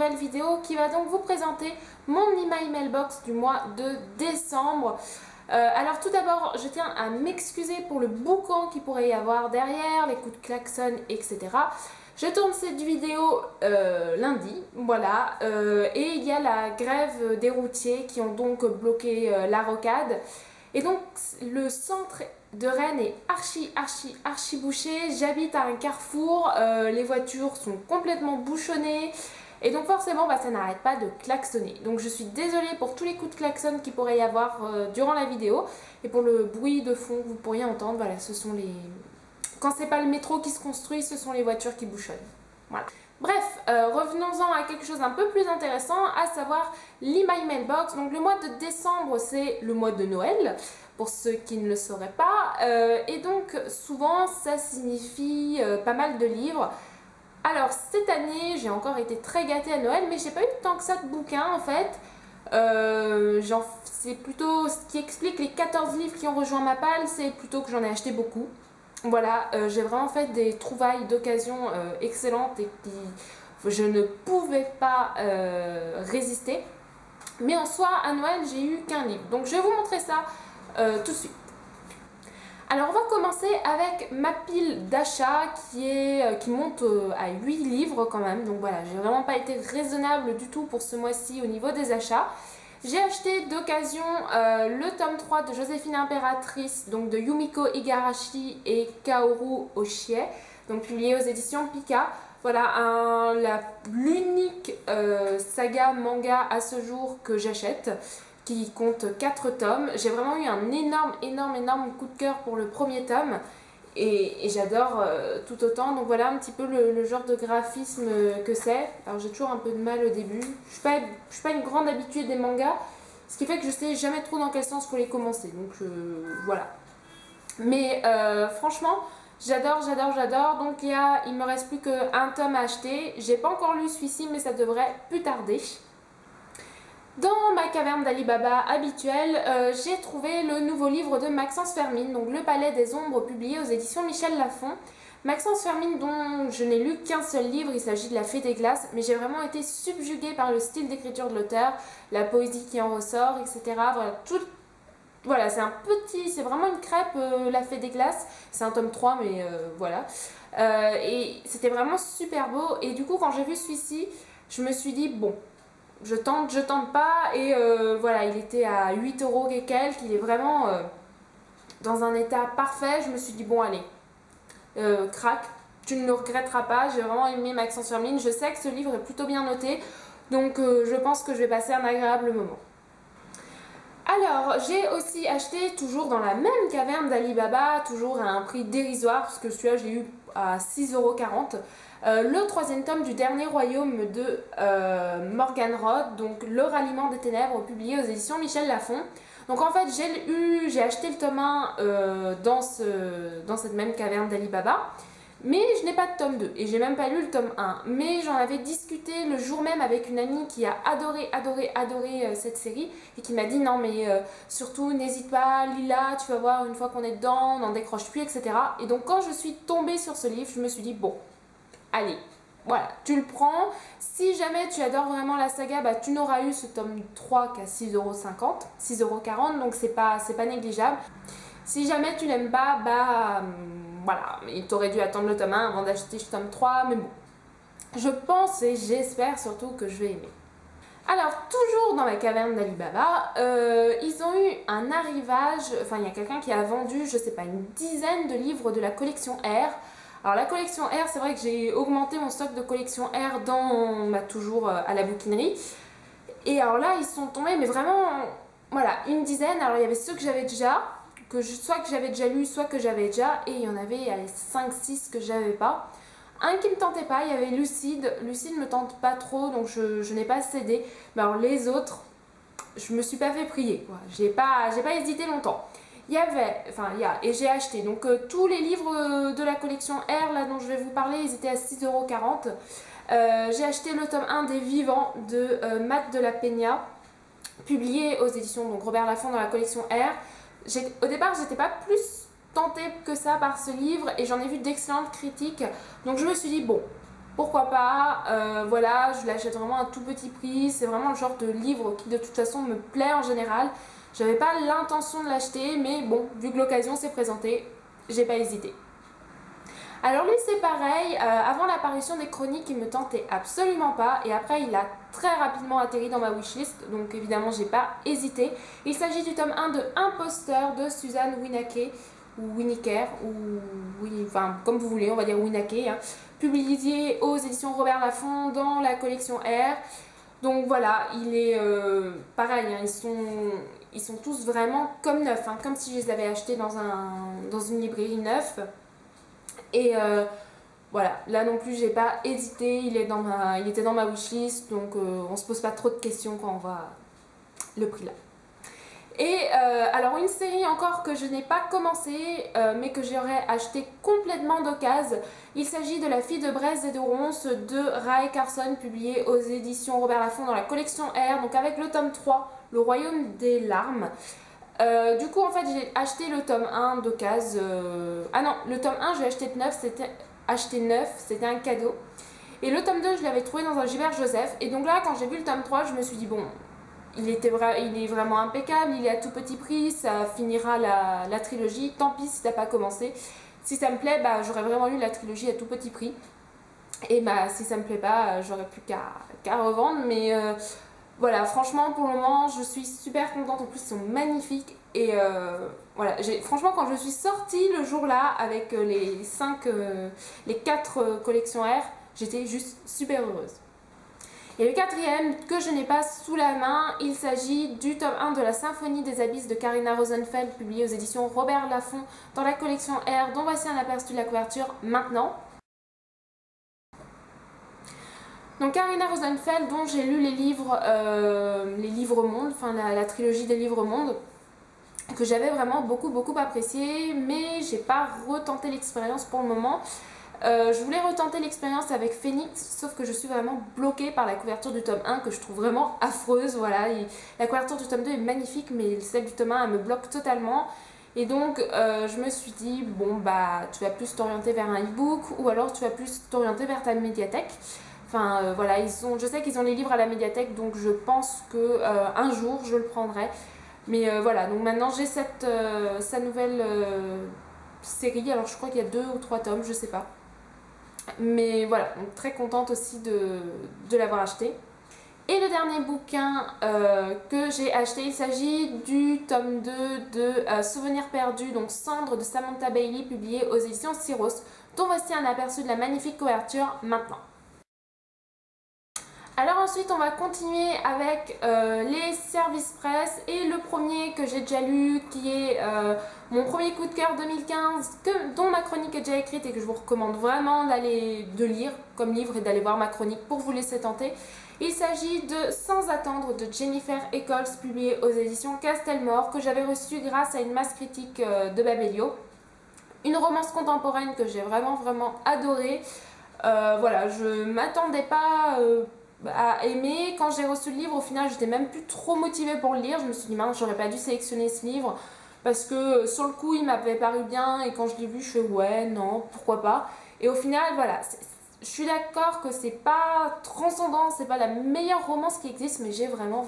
nouvelle vidéo qui va donc vous présenter mon email mailbox du mois de décembre. Alors tout d'abord, je tiens à m'excuser pour le boucan qu'il pourrait y avoir derrière, les coups de klaxon, etc. Je tourne cette vidéo lundi, voilà, et il y a la grève des routiers qui ont donc bloqué la rocade. Et donc le centre de Rennes est archi bouché. J'habite à un carrefour, les voitures sont complètement bouchonnées. Et donc forcément ça n'arrête pas de klaxonner. Donc je suis désolée pour tous les coups de klaxon qu'il pourrait y avoir durant la vidéo. Et pour le bruit de fond que vous pourriez entendre, voilà, ce sont les... Quand c'est pas le métro qui se construit, ce sont les voitures qui bouchonnent. Voilà. Bref, revenons-en à quelque chose un peu plus intéressant, à savoir l'email mailbox. Donc le mois de décembre, c'est le mois de Noël, pour ceux qui ne le sauraient pas. Et donc souvent, ça signifie pas mal de livres. Alors cette année, j'ai encore été très gâtée à Noël, mais j'ai pas eu tant que ça de bouquins en fait. C'est plutôt ce qui explique les 14 livres qui ont rejoint ma palle, c'est plutôt que j'en ai acheté beaucoup. Voilà, j'ai vraiment fait des trouvailles d'occasion excellentes et qui je ne pouvais pas résister. Mais en soi, à Noël, j'ai eu qu'un livre. Donc je vais vous montrer ça tout de suite. Alors on va commencer avec ma pile d'achat qui monte à 8 livres quand même. Donc voilà, j'ai vraiment pas été raisonnable du tout pour ce mois-ci au niveau des achats. J'ai acheté d'occasion le tome 3 de Joséphine Impératrice, donc de Yumiko Igarashi et Kaoru Oshie, donc publié aux éditions Pika. Voilà l'unique saga manga à ce jour que j'achète, qui compte 4 tomes. J'ai vraiment eu un énorme coup de cœur pour le premier tome et j'adore tout autant. Donc voilà un petit peu le genre de graphisme que c'est. Alors j'ai toujours un peu de mal au début. Je suis pas une grande habituée des mangas, ce qui fait que je sais jamais trop dans quel sens faut les commencer. Donc voilà. Mais franchement, j'adore. Donc il me reste plus qu'un tome à acheter. J'ai pas encore lu celui-ci, mais ça devrait plus tarder. Dans ma caverne d'Alibaba habituelle, j'ai trouvé le nouveau livre de Maxence Fermine, donc Le Palais des Ombres, publié aux éditions Michel Lafon. Maxence Fermine, dont je n'ai lu qu'un seul livre, il s'agit de La Fée des Glaces, mais j'ai vraiment été subjuguée par le style d'écriture de l'auteur, la poésie qui en ressort, etc. Voilà, c'est vraiment une crêpe, La Fée des Glaces. C'est un tome 3, mais voilà. Et c'était vraiment super beau. Et du coup, quand j'ai vu celui-ci, je me suis dit, bon, je tente pas. Et voilà, il était à 8 € et quelques. Il est vraiment dans un état parfait. Je me suis dit, bon, allez, craque, tu ne le regretteras pas. J'ai vraiment aimé Maxence Fermine. Je sais que ce livre est plutôt bien noté. Donc, je pense que je vais passer un agréable moment. Alors, j'ai aussi acheté, toujours dans la même caverne d'Alibaba, toujours à un prix dérisoire, parce que celui-là, je l'ai eu à 6,40 €, le troisième tome du Dernier Royaume de Morgan Roth, donc Le Ralliement des Ténèbres, publié aux éditions Michel Lafon. Donc en fait, j'ai acheté le tome 1 dans cette même caverne d'Alibaba. Mais je n'ai pas de tome 2 et j'ai même pas lu le tome 1. Mais j'en avais discuté le jour même avec une amie qui a adoré cette série et qui m'a dit non mais surtout n'hésite pas, lis-la, tu vas voir une fois qu'on est dedans, on n'en décroche plus, etc. Et donc quand je suis tombée sur ce livre, je me suis dit bon, allez, voilà, tu le prends. Si jamais tu adores vraiment la saga, bah, tu n'auras eu ce tome 3 qu'à 6,50 €, 6,40 €, donc c'est pas négligeable. Si jamais tu l'aimes pas, bah voilà, mais t'aurais dû attendre le tome 1 avant d'acheter le tome 3, mais bon. Je pense et j'espère surtout que je vais aimer. Alors, toujours dans la caverne d'Alibaba, ils ont eu un arrivage, enfin il y a quelqu'un qui a vendu, je sais pas, une dizaine de livres de la collection R. Alors la collection R, c'est vrai que j'ai augmenté mon stock de collection R toujours à la bouquinerie. Et alors là, ils sont tombés, mais vraiment, voilà, une dizaine. Alors il y avait ceux que j'avais déjà, soit que j'avais déjà lu, soit que j'avais déjà, et il y en avait 5-6 que j'avais pas. Un qui me tentait pas, il y avait Lucide. Lucide me tente pas trop, donc je n'ai pas cédé. Mais alors les autres, je me suis pas fait prier, quoi. J'ai pas hésité longtemps. Et j'ai acheté. Donc tous les livres de la collection R là dont je vais vous parler, ils étaient à 6,40 €. J'ai acheté le tome 1 des Vivants de Matt de la Peña, publié aux éditions donc Robert Laffont dans la collection R. Au départ, j'étais pas plus tentée que ça par ce livre et j'en ai vu d'excellentes critiques. Donc je me suis dit, bon, pourquoi pas. Voilà, je l'achète vraiment à tout petit prix, c'est vraiment le genre de livre qui de toute façon me plaît en général. J'avais pas l'intention de l'acheter, mais bon, vu que l'occasion s'est présentée, j'ai pas hésité. Alors lui c'est pareil, avant l'apparition des chroniques il me tentait absolument pas et après il a très rapidement atterri dans ma wishlist, donc évidemment j'ai pas hésité. Il s'agit du tome 1 de Imposteur de Suzanne Winaké, ou Winiker, ou oui, enfin comme vous voulez, on va dire Winaké, hein, publié aux éditions Robert Laffont dans la collection R. Donc voilà, il est pareil, hein, ils sont tous vraiment comme neufs, hein, comme si je les avais achetés dans une librairie neuve. Et voilà, là non plus j'ai pas hésité, il était dans ma wishlist, donc on se pose pas trop de questions quand on voit le prix là. Et alors une série encore que je n'ai pas commencé mais que j'aurais acheté complètement d'occasion, il s'agit de La fille de Brest et de Ronce de Rae Carson, publié aux éditions Robert Laffont dans la collection R, donc avec le tome 3, Le Royaume des larmes. Du coup en fait j'ai acheté le tome 1 d'occasion, ah non, le tome 1 j'ai acheté neuf, c'était un cadeau. Et le tome 2 je l'avais trouvé dans un Gilbert Joseph, et donc là quand j'ai vu le tome 3 je me suis dit bon, il est vraiment impeccable, il est à tout petit prix, ça finira la trilogie, tant pis si t'as pas commencé. Si ça me plaît, bah, j'aurais vraiment lu la trilogie à tout petit prix. Et bah, si ça me plaît pas, j'aurais plus qu'à revendre. Mais voilà, franchement, pour le moment, je suis super contente. En plus, ils sont magnifiques. Et voilà, franchement, quand je suis sortie le jour-là avec les 4 collections R, j'étais juste super heureuse. Et le quatrième que je n'ai pas sous la main, il s'agit du tome 1 de la Symphonie des Abysses de Carina Rosenfeld, publié aux éditions Robert Laffont dans la collection R, dont voici un aperçu de la couverture maintenant. Donc Carina Rosenfeld, dont j'ai lu les livres mondes, enfin la trilogie des livres mondes, que j'avais vraiment beaucoup apprécié, mais j'ai pas retenté l'expérience pour le moment. Je voulais retenter l'expérience avec Phoenix, sauf que je suis vraiment bloquée par la couverture du tome 1 que je trouve vraiment affreuse. Voilà. La couverture du tome 2 est magnifique, mais celle du tome 1 elle me bloque totalement. Et donc je me suis dit, bon bah tu vas plus t'orienter vers un e-book ou alors tu vas plus t'orienter vers ta médiathèque. Enfin voilà, je sais qu'ils ont les livres à la médiathèque, donc je pense que un jour je le prendrai. Mais voilà, donc maintenant j'ai sa nouvelle série, alors je crois qu'il y a 2 ou 3 tomes, je sais pas. Mais voilà, donc très contente aussi de l'avoir acheté. Et le dernier bouquin que j'ai acheté, il s'agit du tome 2 de Souvenirs perdus, donc Cendres de Samantha Bailey, publié aux éditions Syros, dont voici un aperçu de la magnifique couverture maintenant. Alors ensuite on va continuer avec les services presse, et le premier que j'ai déjà lu qui est mon premier coup de cœur 2015 dont ma chronique est déjà écrite et que je vous recommande vraiment de lire comme livre et d'aller voir ma chronique pour vous laisser tenter. Il s'agit de Sans attendre de Jennifer Eccles, publié aux éditions Castelmore, que j'avais reçu grâce à une masse critique de Babelio. Une romance contemporaine que j'ai vraiment adorée. Voilà, je m'attendais pas à aimer. Quand j'ai reçu le livre, au final j'étais même plus trop motivée pour le lire. Je me suis dit mince, j'aurais pas dû sélectionner ce livre parce que sur le coup il m'avait paru bien, et quand je l'ai vu je fais ouais, non, pourquoi pas. Et au final voilà, je suis d'accord que c'est pas transcendant, c'est pas la meilleure romance qui existe, mais j'ai vraiment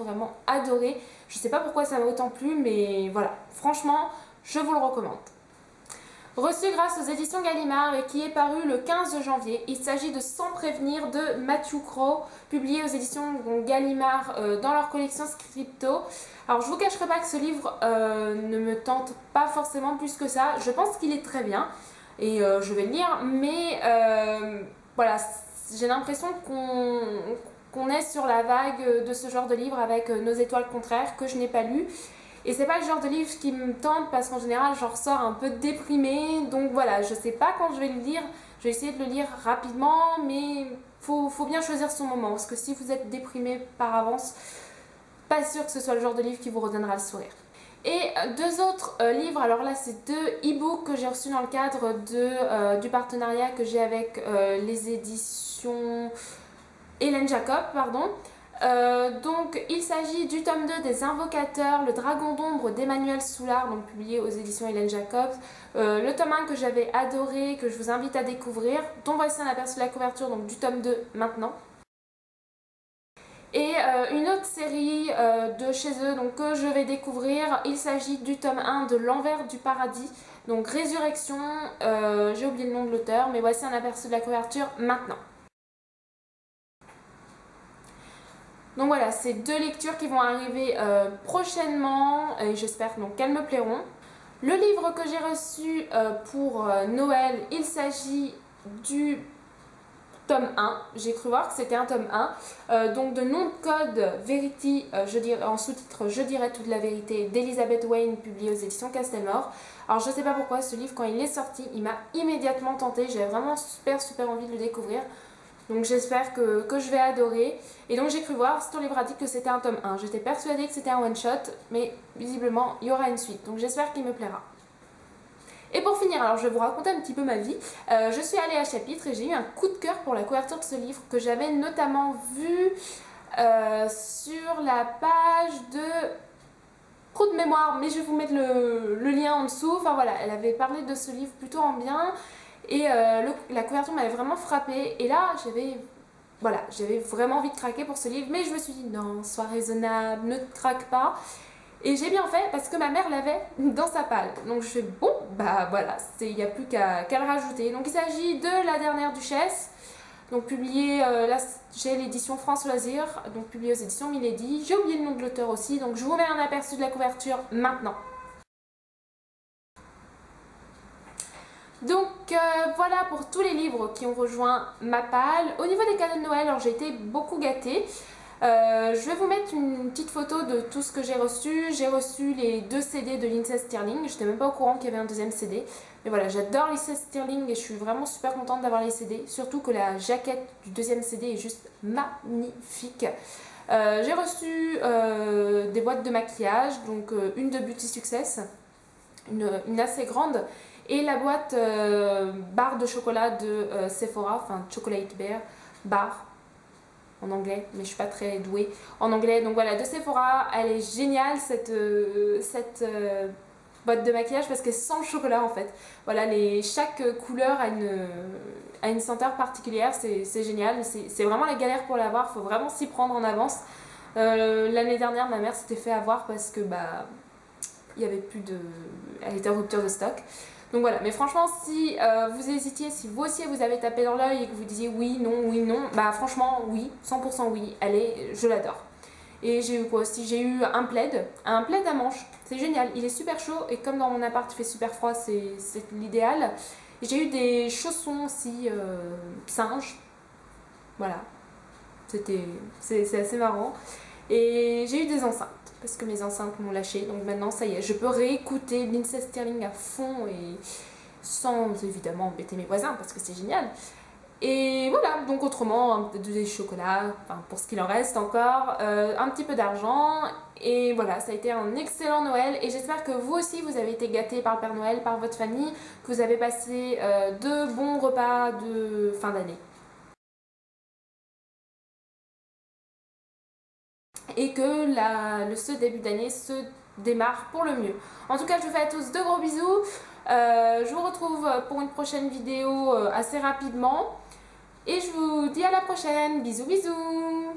adoré. Je sais pas pourquoi ça m'a autant plu, mais voilà, franchement je vous le recommande. Reçu grâce aux éditions Gallimard et qui est paru le 15 janvier, il s'agit de Sans prévenir de Matthew Crow, publié aux éditions Gallimard dans leur collection Scripto. Alors je vous cacherai pas que ce livre ne me tente pas forcément plus que ça. Je pense qu'il est très bien et je vais le lire, mais voilà, j'ai l'impression qu'on est sur la vague de ce genre de livre avec Nos étoiles contraires, que je n'ai pas lu. Et c'est pas le genre de livre qui me tente parce qu'en général j'en ressors un peu déprimée. Donc voilà, je sais pas quand je vais le lire. Je vais essayer de le lire rapidement, mais faut bien choisir son moment. Parce que si vous êtes déprimé par avance, pas sûr que ce soit le genre de livre qui vous redonnera le sourire. Et 2 autres livres, alors là c'est 2 e-books que j'ai reçus dans le cadre du partenariat que j'ai avec les éditions Hélène Jacob, pardon. Donc il s'agit du tome 2 des Invocateurs, le Dragon d'ombre d'Emmanuel Soulard, donc publié aux éditions Hélène Jacobs. Le tome 1 que j'avais adoré, que je vous invite à découvrir, dont voici un aperçu de la couverture, donc du tome 2 maintenant. Et une autre série de chez eux donc, que je vais découvrir, il s'agit du tome 1 de L'Envers du Paradis, donc Résurrection, j'ai oublié le nom de l'auteur, mais voici un aperçu de la couverture maintenant. Donc voilà, c'est deux lectures qui vont arriver prochainement et j'espère qu'elles me plairont. Le livre que j'ai reçu pour Noël, il s'agit du tome 1. J'ai cru voir que c'était un tome 1. Donc de nom de code Verity, en sous-titre Je dirais toute la vérité d'Elizabeth Wayne, publié aux éditions Castelmore. Alors je sais pas pourquoi ce livre, quand il est sorti, il m'a immédiatement tenté. J'avais vraiment super envie de le découvrir. Donc j'espère que je vais adorer. Et donc j'ai cru voir, ce livre a dit que c'était un tome 1. J'étais persuadée que c'était un one-shot, mais visiblement il y aura une suite. Donc j'espère qu'il me plaira. Et pour finir, alors je vais vous raconter un petit peu ma vie. Je suis allée à Chapitre et j'ai eu un coup de cœur pour la couverture de ce livre que j'avais notamment vu sur la page de Trou de mémoire, mais je vais vous mettre le lien en dessous. Enfin voilà, elle avait parlé de ce livre plutôt en bien. Et la couverture m'avait vraiment frappée. Et là, j'avais vraiment envie de craquer pour ce livre. Mais je me suis dit, non, sois raisonnable, ne te craque pas. Et j'ai bien fait parce que ma mère l'avait dans sa palle. Donc je fais, bon, bah voilà, il n'y a plus qu'à le rajouter. Donc il s'agit de La Dernière Duchesse. Donc publié chez l'édition France Loisirs. Donc publié aux éditions Milady. J'ai oublié le nom de l'auteur aussi. Donc je vous mets un aperçu de la couverture maintenant. Donc voilà pour tous les livres qui ont rejoint ma palle. Au niveau des cadeaux de Noël, j'ai été beaucoup gâtée. Je vais vous mettre une petite photo de tout ce que j'ai reçu. J'ai reçu les 2 CD de Lindsay Stirling. Je n'étais même pas au courant qu'il y avait un deuxième CD. Mais voilà, j'adore Lindsay Stirling et je suis vraiment super contente d'avoir les CD. Surtout que la jaquette du deuxième CD est juste magnifique. J'ai reçu des boîtes de maquillage, donc une de Beauty Success, une assez grande. Et la boîte barre de chocolat de Sephora, enfin Chocolate Bear, barre en anglais, mais je suis pas très douée en anglais. Donc voilà, de Sephora, elle est géniale cette boîte de maquillage parce qu'elle sent le chocolat en fait. Voilà, chaque couleur a une senteur particulière, c'est génial. C'est vraiment la galère pour l'avoir, il faut vraiment s'y prendre en avance. L'année dernière, ma mère s'était fait avoir parce que il y avait plus de... Elle était en rupture de stock. Donc voilà, mais franchement, si vous hésitiez, si vous aussi vous avez tapé dans l'œil et que vous disiez oui, non, bah franchement, oui, 100% oui, je l'adore. Et j'ai eu quoi aussi? J'ai eu un plaid à manches, c'est génial, il est super chaud et comme dans mon appart il fait super froid, c'est l'idéal. J'ai eu des chaussons aussi, singes, voilà, c'est assez marrant. Et j'ai eu des enceintes, parce que mes enceintes m'ont lâché, donc maintenant ça y est, je peux réécouter Lindsay Stirling à fond et sans évidemment embêter mes voisins parce que c'est génial. Et voilà, donc autrement, des chocolats, enfin pour ce qu'il en reste encore, un petit peu d'argent, et voilà, ça a été un excellent Noël et j'espère que vous aussi vous avez été gâtés par le Père Noël, par votre famille, que vous avez passé de bons repas de fin d'année. Et que ce début d'année se démarre pour le mieux. En tout cas, je vous fais à tous de gros bisous. Je vous retrouve pour une prochaine vidéo assez rapidement. Et je vous dis à la prochaine. Bisous bisous.